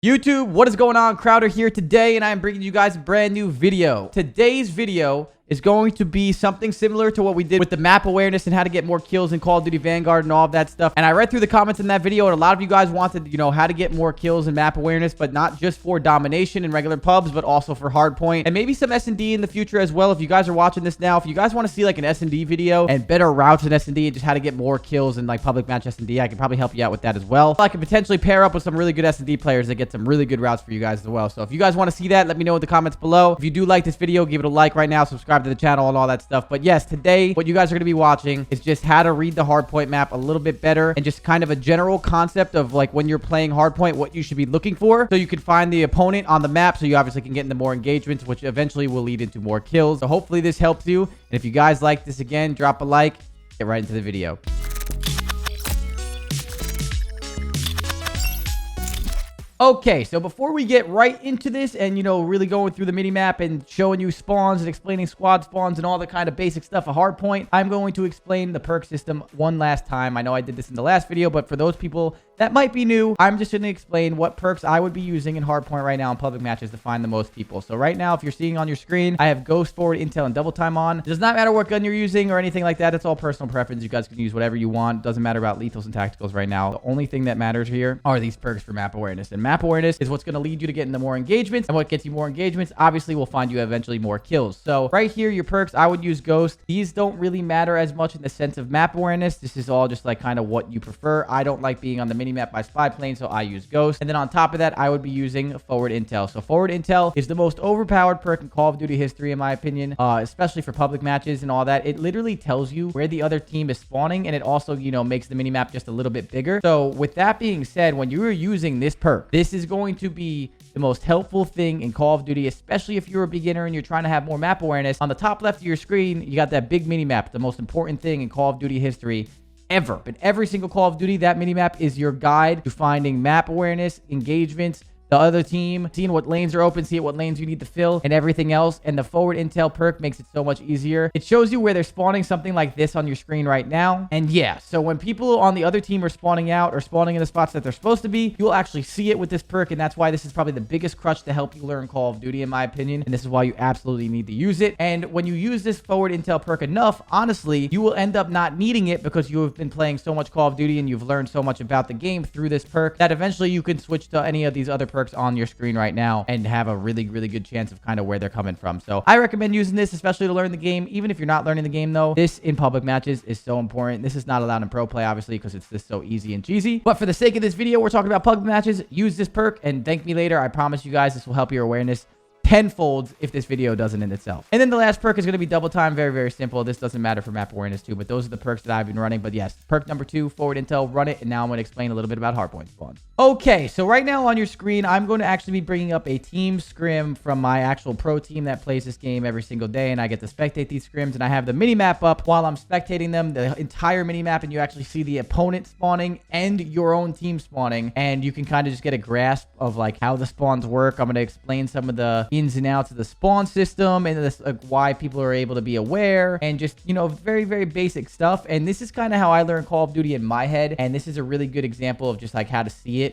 YouTube, what is going on? Crowder here today, and I'm bringing you guys a brand new video. Today's video is going to be something similar to what we did with the map awareness and how to get more kills in Call of Duty Vanguard and all of that stuff. And I read through the comments in that video, and a lot of you guys wanted, how to get more kills in map awareness, but not just for domination in regular pubs, but also for hardpoint and maybe some S&D in the future as well. If you guys are watching this now, if you guys want to see like an S&D video and better routes in S&D and just how to get more kills in like public match S&D, I can probably help you out with that as well. I can potentially pair up with some really good S&D players that get some really good routes for you guys as well. So if you guys want to see that, let me know in the comments below. If you do like this video, give it a like right now, subscribe to the channel and all that stuff. But yes, today what you guys are going to be watching is just how to read the hardpoint map a little bit better and just kind of a general concept of like when you're playing hardpoint, what you should be looking for so you can find the opponent on the map, so you obviously can get into more engagements, which eventually will lead into more kills. So hopefully this helps you, and if you guys like this, again, drop a like, get right into the video. Okay, so before we get right into this and, really going through the mini-map and showing you spawns and explaining squad spawns and all the kind of basic stuff of Hardpoint, I'm going to explain the perk system one last time. I know I did this in the last video, but for those people that might be new, I'm just going to explain what perks I would be using in Hardpoint right now in public matches to find the most people. So right now, if you're seeing on your screen, I have Ghost, Forward, Intel, and Double Time on. It does not matter what gun you're using or anything like that. It's all personal preference. You guys can use whatever you want. Doesn't matter about lethals and tacticals right now. The only thing that matters here are these perks for map awareness. And map awareness is what's going to lead you to get into more engagements. And what gets you more engagements, obviously, will find you eventually more kills. So right here, your perks, I would use Ghost. These don't really matter as much in the sense of map awareness. This is all just like kind of what you prefer. I don't like being on the mini-map by spy plane, so I use Ghost. And then on top of that, I would be using Forward Intel. So Forward Intel is the most overpowered perk in Call of Duty history, in my opinion, especially for public matches and all that. It literally tells you where the other team is spawning, and it also, makes the mini-map just a little bit bigger. So with that being said, when you are using this perk, this is going to be the most helpful thing in Call of Duty, especially if you're a beginner and you're trying to have more map awareness. On the top left of your screen, you got that big mini-map, the most important thing in Call of Duty history ever. In every single Call of Duty, that mini-map is your guide to finding map awareness, engagements, the other team, seeing what lanes are open, seeing what lanes you need to fill, and everything else. And the Forward Intel perk makes it so much easier. It shows you where they're spawning, something like this on your screen right now. And yeah, so when people on the other team are spawning out or spawning in the spots that they're supposed to be, you'll actually see it with this perk. And that's why this is probably the biggest crutch to help you learn Call of Duty, in my opinion. And this is why you absolutely need to use it. And when you use this Forward Intel perk enough, honestly, you will end up not needing it because you have been playing so much Call of Duty and you've learned so much about the game through this perk that eventually you can switch to any of these other perks on your screen right now and have a really, really good chance of kind of where they're coming from. So I recommend using this, especially to learn the game. Even if you're not learning the game, though, this in public matches is so important. This is not allowed in pro play, obviously, because it's just so easy and cheesy. But for the sake of this video, we're talking about public matches. Use this perk and thank me later. I promise you guys this will help your awareness tenfold if this video doesn't in itself. And then the last perk is going to be Double Time. Very, very simple. This doesn't matter for map awareness too, but those are the perks that I've been running. But yes, perk number 2, Forward Intel, run it. And now I'm going to explain a little bit about hardpoint spawns. Okay, so right now on your screen, I'm going to actually be bringing up a team scrim from my actual pro team that plays this game every single day, and I get to spectate these scrims, and I have the mini map up while I'm spectating them, the entire mini map, and you actually see the opponent spawning and your own team spawning, and you can kind of just get a grasp of like how the spawns work. I'm going to explain some of the ins and outs of the spawn system and this, why people are able to be aware, and just, very, very basic stuff. And this is kind of how I learned Call of Duty in my head, and this is a really good example of just like how to see it,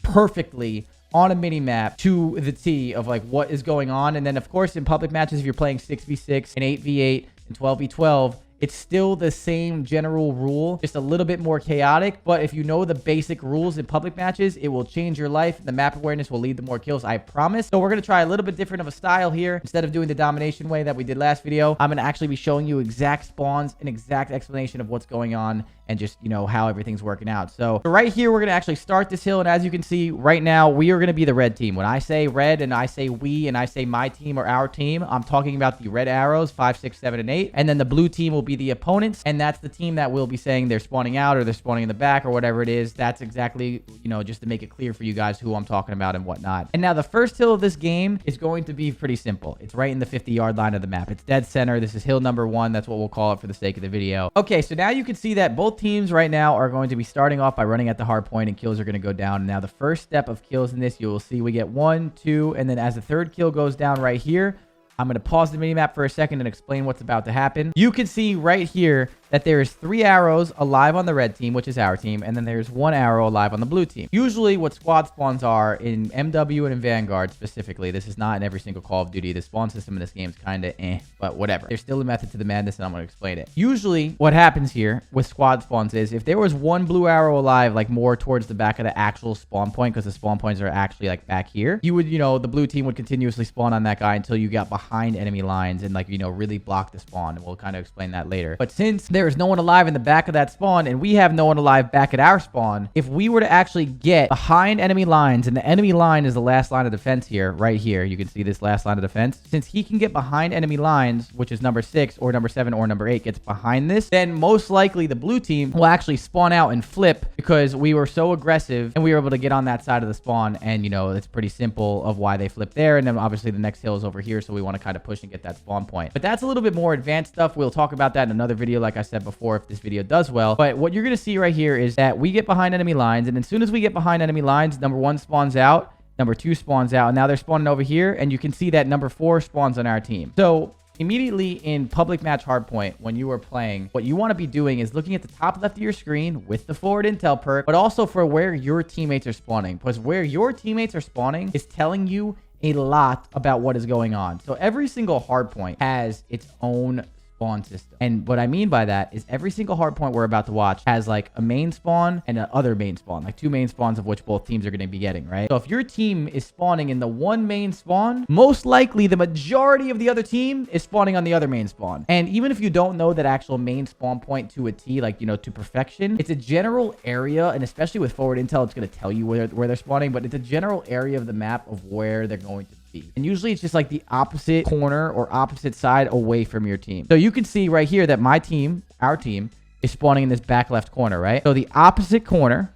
perfectly on a mini map to the T of like what is going on. And then of course in public matches, if you're playing 6v6 and 8v8 and 12v12, it's still the same general rule, just a little bit more chaotic. But if you know the basic rules in public matches, it will change your life. The map awareness will lead to more kills, I promise. So we're going to try a little bit different of a style here. Instead of doing the domination way that we did last video, I'm going to actually be showing you exact spawns, an exact explanation of what's going on, and just, how everything's working out. So right here, we're going to actually start this hill. And as you can see right now, we are going to be the red team. When I say red and I say we and I say my team or our team, I'm talking about the red arrows, 5, 6, 7, and 8. And then the blue team will be the opponents. And that's the team that will be saying they're spawning out or they're spawning in the back or whatever it is. That's exactly, just to make it clear for you guys who I'm talking about and whatnot. And now the first hill of this game is going to be pretty simple. It's right in the 50-yard line of the map. It's dead center. This is hill number 1. That's what we'll call it for the sake of the video. Okay, so now you can see that both teams right now are going to be starting off by running at the hard point, and kills are going to go down. Now the first step of kills in this, you will see we get 1, 2, and then as the third kill goes down right here, I'm going to pause the minimap for a second and explain what's about to happen. You can see right here that there is 3 arrows alive on the red team, which is our team, and then there's 1 arrow alive on the blue team. Usually what squad spawns are in MW and in Vanguard specifically, this is not in every single Call of Duty. The spawn system in this game is kind of but whatever. There's still a method to the madness, and I'm going to explain it. Usually what happens here with squad spawns is if there was 1 blue arrow alive, like more towards the back of the actual spawn point, because the spawn points are actually like back here, you would, the blue team would continuously spawn on that guy until you got behind enemy lines and, like, really block the spawn. And we'll kind of explain that later. But since there is no one alive in the back of that spawn and we have no one alive back at our spawn, if we were to actually get behind enemy lines, and the enemy line is the last line of defense here, right here, you can see this last line of defense. Since he can get behind enemy lines, which is number 6 or number 7 or number 8 gets behind this, then most likely the blue team will actually spawn out and flip because we were so aggressive and we were able to get on that side of the spawn. And, it's pretty simple of why they flipped there. And then obviously the next hill is over here, so we want to kind of push and get that spawn point. But that's a little bit more advanced stuff. We'll talk about that in another video, like I said before, if this video does well. But what you're going to see right here is that we get behind enemy lines, and as soon as we get behind enemy lines, number 1 spawns out, number 2 spawns out, and now they're spawning over here, and you can see that number 4 spawns on our team. So immediately in public match hardpoint, when you are playing, what you want to be doing is looking at the top left of your screen with the forward intel perk, but also for where your teammates are spawning, because where your teammates are spawning is telling you a lot about what is going on. So every single hardpoint has its own spawn system. And what I mean by that is every single hardpoint we're about to watch has like a main spawn and an other main spawn, like 2 main spawns of which both teams are going to be getting, right? So if your team is spawning in the 1 main spawn, most likely the majority of the other team is spawning on the other main spawn. And even if you don't know that actual main spawn point to a T, like, to perfection, it's a general area, and especially with forward intel, it's going to tell you where they're spawning, but it's a general area of the map of where they're going to be. And usually it's just like the opposite corner or opposite side away from your team. So you can see right here that my team, our team, is spawning in this back left corner, right? So the opposite corner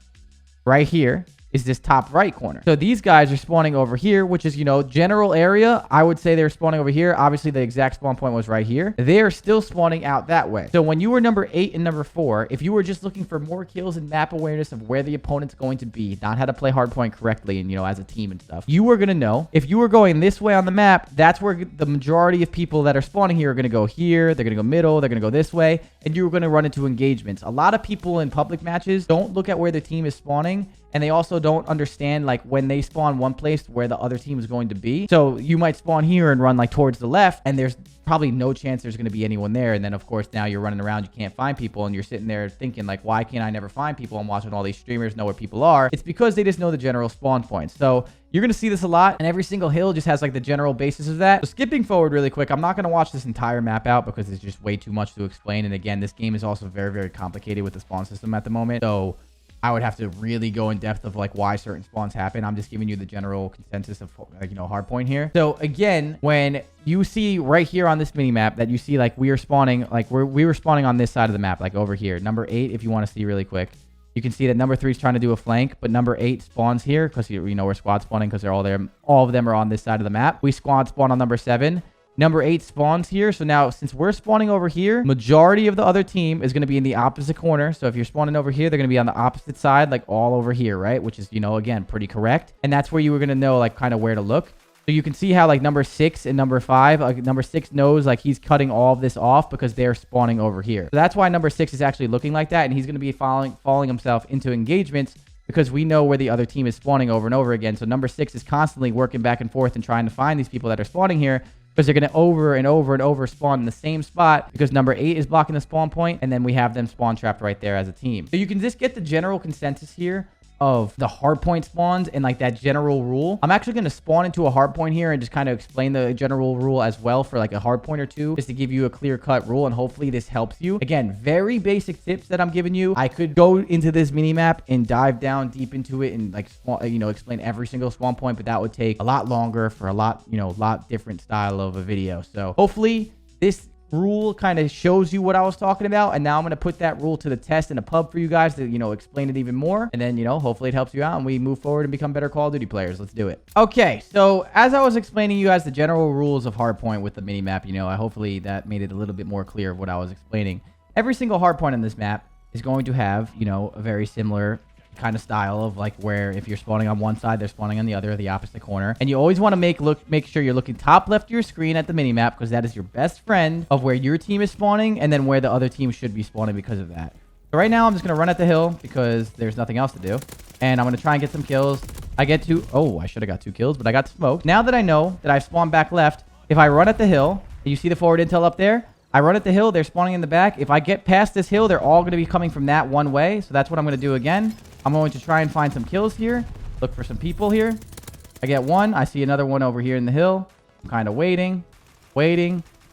right here is this top right corner. So these guys are spawning over here, which is, general area. I would say they're spawning over here. Obviously, the exact spawn point was right here. They're still spawning out that way. So when you were number 8 and number 4, if you were just looking for more kills and map awareness of where the opponent's going to be, not how to play hardpoint correctly and, as a team and stuff, you were going to know if you were going this way on the map, that's where the majority of people that are spawning here are going to go here. They're going to go middle. They're going to go this way. And you're going to run into engagements. A lot of people in public matches don't look at where the team is spawning, and they also don't understand, like, when they spawn one place where the other team is going to be. So you might spawn here and run like towards the left, and there's probably no chance there's going to be anyone there. And then of course now you're running around, you can't find people, and you're sitting there thinking like, why can't I never find people? I'm watching all these streamers know where people are. It's because they just know the general spawn points. So you're going to see this a lot, and every single hill just has like the general basis of that. So skipping forward really quick, I'm not going to watch this entire map out because it's just way too much to explain. And again, this game is also very, very complicated with the spawn system at the moment. So I would have to really go in depth of like why certain spawns happen. I'm just giving you the general consensus of, like, hard point here. So again, when you see right here on this mini map that you see like we are spawning, like we were spawning on this side of the map, like over here, number 8, if you want to see really quick, you can see that number 3 is trying to do a flank, but number 8 spawns here because we're squad spawning because they're all there. All of them are on this side of the map. We squad spawn on number 7. Number 8 spawns here. So now, since we're spawning over here, majority of the other team is going to be in the opposite corner. So if you're spawning over here, they're going to be on the opposite side, like all over here, right? Which is, again, pretty correct. And that's where you were going to know, like, kind of where to look. So you can see how, like, number 6 and number 5, like, number 6 knows, like, he's cutting all of this off because they're spawning over here. So that's why number 6 is actually looking like that. And he's going to be falling himself into engagements because we know where the other team is spawning over and over again. So number 6 is constantly working back and forth and trying to find these people that are spawning here, because they're going to over and over and over spawn in the same spot because number 8 is blocking the spawn point, and then we have them spawn trapped right there as a team. So you can just get the general consensus here of the hardpoint spawns and like that general rule. I'm actually going to spawn into a hardpoint here and just kind of explain the general rule as well for like a hardpoint or two, just to give you a clear-cut rule, and hopefully this helps you. Again, very basic tips that I'm giving you. I could go into this mini map and dive down deep into it and like explain every single spawn point, but that would take a lot longer for a lot different style of a video. So hopefully this rule kind of shows you what I was talking about, and now I'm going to put that rule to the test in a pub for you guys to explain it even more, and then hopefully it helps you out and we move forward and become better Call of Duty players. Let's do it. Okay, so as I was explaining you guys the general rules of hardpoint with the mini map, I hopefully that made it a little bit more clear of what I was explaining. Every single hardpoint on this map is going to have a very similar kind of style of like where if you're spawning on one side, they're spawning on the other, the opposite corner. And you always want to make sure you're looking top left of your screen at the mini map, because that is your best friend of where your team is spawning and then where the other team should be spawning because of that. So right now I'm just going to run at the hill because there's nothing else to do. And I'm going to try and get some kills. I get to... Oh, I should have got 2 kills, but I got smoked. Now that I know that I've spawned back left, if I run at the hill, and you see the forward intel up there, I run at the hill, they're spawning in the back. If I get past this hill, they're all going to be coming from that one way. So that's what I'm going to do again. I'm going to try and find some kills here. Look for some people here. I get one. I see another one over here in the hill. I'm kind of waiting.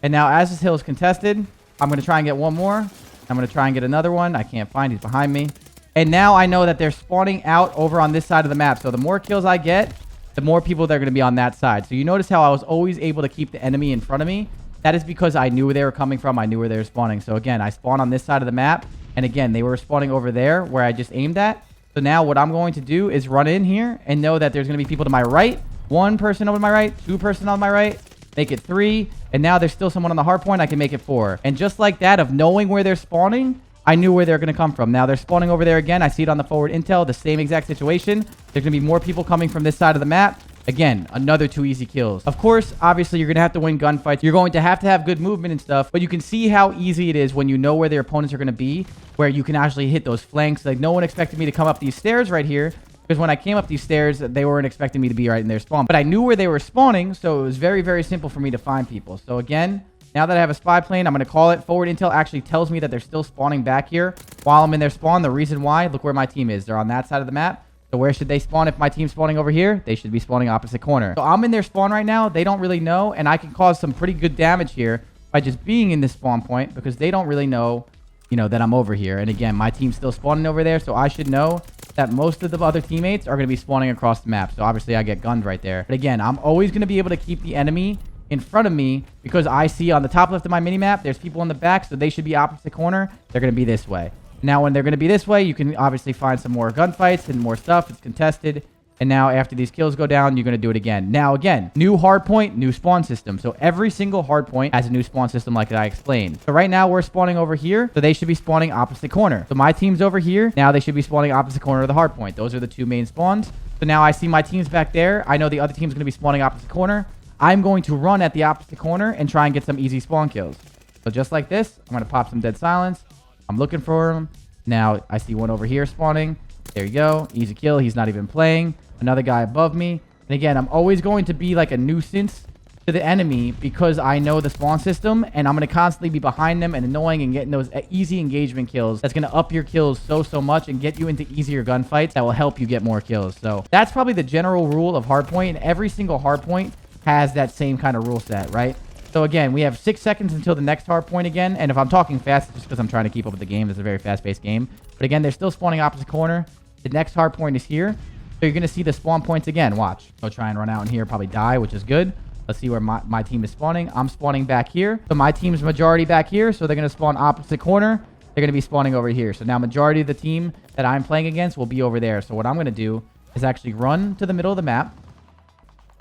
And now as this hill is contested, I'm going to try and get one more. I'm going to try and get another one. I can't find. He's behind me. And now I know that they're spawning out over on this side of the map. So the more kills I get, the more people they're going to be on that side. So you notice how I was always able to keep the enemy in front of me. That is because I knew where they were coming from. I knew where they were spawning. So again, I spawned on this side of the map. And again, they were spawning over there where I just aimed at. So now what I'm going to do is run in here and know that there's going to be people to my right. 1 person over to my right. 2 person on my right. Make it 3. And now there's still someone on the hard point. I can make it 4. And just like that, of knowing where they're spawning, I knew where they're going to come from. Now they're spawning over there again. I see it on the forward intel. The same exact situation. There's going to be more people coming from this side of the map. Again, another 2 easy kills. Of course, obviously, you're going to have to win gunfights. You're going to have good movement and stuff. But you can see how easy it is when you know where their opponents are going to be, where you can actually hit those flanks. Like, no one expected me to come up these stairs right here, because when I came up these stairs, they weren't expecting me to be right in their spawn. But I knew where they were spawning, so it was very, very simple for me to find people. So again, now that I have a spy plane, I'm going to call it. Forward intel actually tells me that they're still spawning back here while I'm in their spawn. The reason why, look where my team is. They're on that side of the map. So where should they spawn if my team's spawning over here? They should be spawning opposite corner. So I'm in their spawn right now. They don't really know, and I can cause some pretty good damage here by just being in this spawn point, because they don't really know, you know, that I'm over here. And again, my team's still spawning over there, so I should know that most of the other teammates are going to be spawning across the map. So obviously I get gunned right there. But again, I'm always going to be able to keep the enemy in front of me, because I see on the top left of my minimap, there's people in the back, so they should be opposite corner. They're going to be this way. Now, when they're going to be this way, you can obviously find some more gunfights and more stuff. It's contested. And now, after these kills go down, you're going to do it again. Now, again, new hardpoint, new spawn system. So every single hardpoint has a new spawn system like I explained. So right now, we're spawning over here. So they should be spawning opposite corner. So my team's over here. Now they should be spawning opposite corner of the hardpoint. Those are the 2 main spawns. So now I see my team's back there. I know the other team's going to be spawning opposite corner. I'm going to run at the opposite corner and try and get some easy spawn kills. So just like this, I'm going to pop some dead silence. I'm looking for him. Now, I see one over here spawning. There you go. Easy kill. He's not even playing. Another guy above me. And again, I'm always going to be like a nuisance to the enemy because I know the spawn system, and I'm going to constantly be behind them and annoying and getting those easy engagement kills. That's going to up your kills so much and get you into easier gunfights that will help you get more kills. So that's probably the general rule of hardpoint, and every single hardpoint has that same kind of rule set, right? So again, we have 6 seconds until the next hard point again. And if I'm talking fast, it's just because I'm trying to keep up with the game. It's a very fast-paced game. But again, they're still spawning opposite corner. The next hard point is here. So you're going to see the spawn points again. Watch. I'll try and run out in here, probably die, which is good. Let's see where my team is spawning. I'm spawning back here. So my team's majority back here. So they're going to spawn opposite corner. They're going to be spawning over here. So now majority of the team that I'm playing against will be over there. So what I'm going to do is actually run to the middle of the map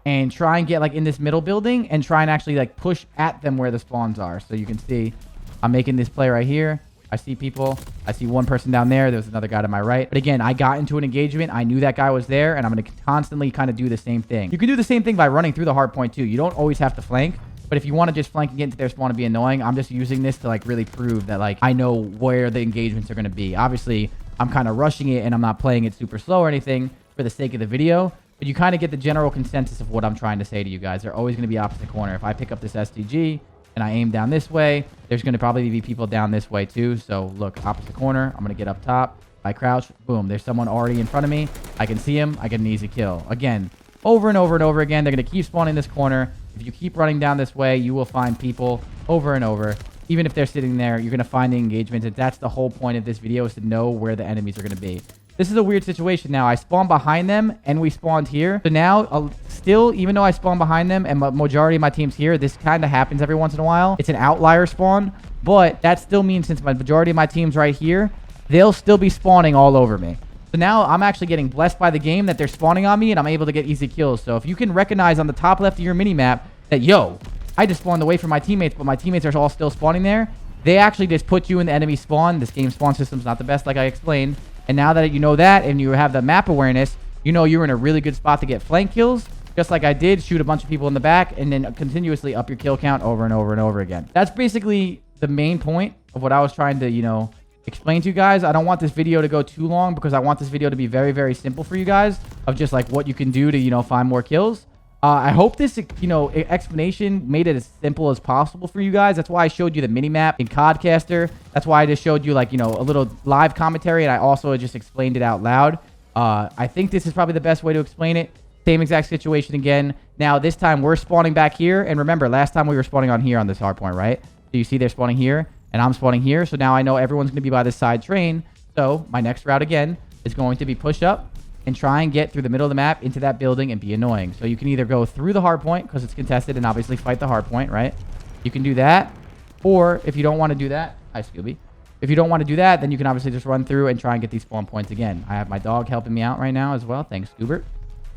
and try and get like in this middle building and try and actually like push at them where the spawns are. So you can see I'm making this play right here. I see people. I see one person down there. There's another guy to my right. But again, I got into an engagement. I knew that guy was there, and I'm going to constantly kind of do the same thing. You can do the same thing by running through the hard point too. You don't always have to flank. But if you want to just flank and get into their spawn and be annoying, I'm just using this to like really prove that like I know where the engagements are going to be. Obviously, I'm kind of rushing it and I'm not playing it super slow or anything for the sake of the video. But you kind of get the general consensus of what I'm trying to say to you guys. They're always going to be opposite corner. If I pick up this STG and I aim down this way, there's going to probably be people down this way too. So look, opposite corner. I'm going to get up top. If I crouch, boom, there's someone already in front of me. I can see him. I get an easy kill. Again, over and over and over again, they're going to keep spawning this corner. If you keep running down this way, you will find people over and over. Even if they're sitting there, you're going to find the engagement. And that's the whole point of this video, is to know where the enemies are going to be. This is a weird situation now. I spawned behind them and we spawned here. So now, still, even though I spawned behind them and majority of my team's here, this kind of happens every once in a while. It's an outlier spawn, but that still means since my majority of my team's right here, they'll still be spawning all over me. So now I'm actually getting blessed by the game that they're spawning on me and I'm able to get easy kills. So if you can recognize on the top left of your mini-map that, yo, I just spawned away from my teammates, but my teammates are all still spawning there, they actually just put you in the enemy spawn. This game spawn system's not the best, like I explained. And now that you know that and you have the map awareness, you know you're in a really good spot to get flank kills. Just like I did, shoot a bunch of people in the back and then continuously up your kill count over and over and over again. That's basically the main point of what I was trying to, explain to you guys. I don't want this video to go too long because I want this video to be very, very simple for you guys of just like what you can do to, find more kills. I hope this, explanation made it as simple as possible for you guys. That's why I showed you the mini-map in Codcaster. That's why I just showed you, like, a little live commentary, and I also just explained it out loud. I think this is probably the best way to explain it. Same exact situation again. Now, this time, we're spawning back here. And remember, last time we were spawning on here on this hard point, right? So you see they're spawning here, and I'm spawning here. So now I know everyone's going to be by this side train. So my next route, again, is going to be push up and try and get through the middle of the map into that building and be annoying. So you can either go through the hard point because it's contested and obviously fight the hard point, right? You can do that. Or if you don't want to do that, hi, Scooby. If you don't want to do that, then you can obviously just run through and try and get these spawn points again. I have my dog helping me out right now as well. Thanks, Scoobert.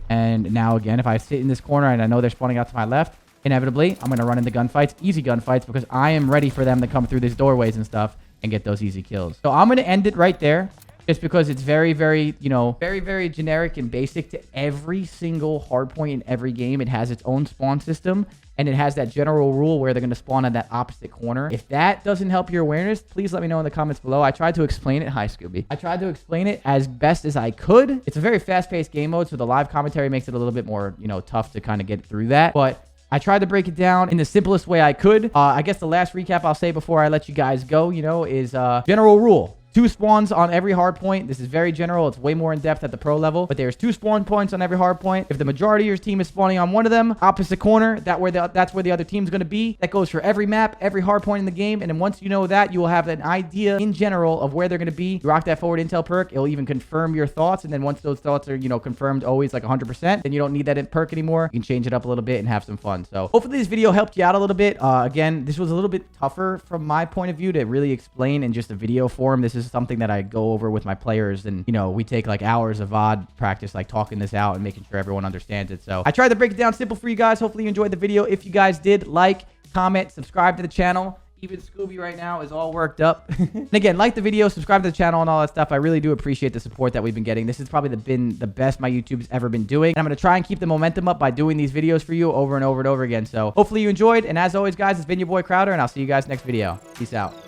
And now again, if I sit in this corner and I know they're spawning out to my left, inevitably, I'm going to run into gunfights, easy gunfights, because I am ready for them to come through these doorways and stuff and get those easy kills. So I'm going to end it right there. Just because it's very, very, very, very generic and basic to every single hardpoint in every game. It has its own spawn system, and it has that general rule where they're going to spawn on that opposite corner. If that doesn't help your awareness, please let me know in the comments below. I tried to explain it. Hi, Scooby. I tried to explain it as best as I could. It's a very fast-paced game mode, so the live commentary makes it a little bit more, tough to kind of get through that. But I tried to break it down in the simplest way I could. I guess the last recap I'll say before I let you guys go, is general rule. 2 spawns on every hard point. This is very general. It's way more in depth at the pro level, but there's 2 spawn points on every hard point. If the majority of your team is spawning on one of them, opposite corner, that's where the other team's going to be. That goes for every map, every hard point in the game. And then once you know that, you will have an idea in general of where they're going to be. You rock that forward intel perk. It'll even confirm your thoughts. And then once those thoughts are, confirmed always like 100%, then you don't need that perk anymore. You can change it up a little bit and have some fun. So hopefully this video helped you out a little bit. Again, this was a little bit tougher from my point of view to really explain in just a video form. This is something that I go over with my players, and we take like hours of VOD practice, like talking this out and making sure everyone understands it. So I tried to break it down simple for you guys. Hopefully you enjoyed the video. If you guys did, like, comment, subscribe to the channel. Even Scooby right now is all worked up. And again, like the video, subscribe to the channel and all that stuff. I really do appreciate the support that we've been getting. This has probably been the best my YouTube's ever been doing. And I'm going to try and keep the momentum up by doing these videos for you over and over and over again. So hopefully you enjoyed. And as always, guys, it's been your boy Crowder, and I'll see you guys next video. Peace out.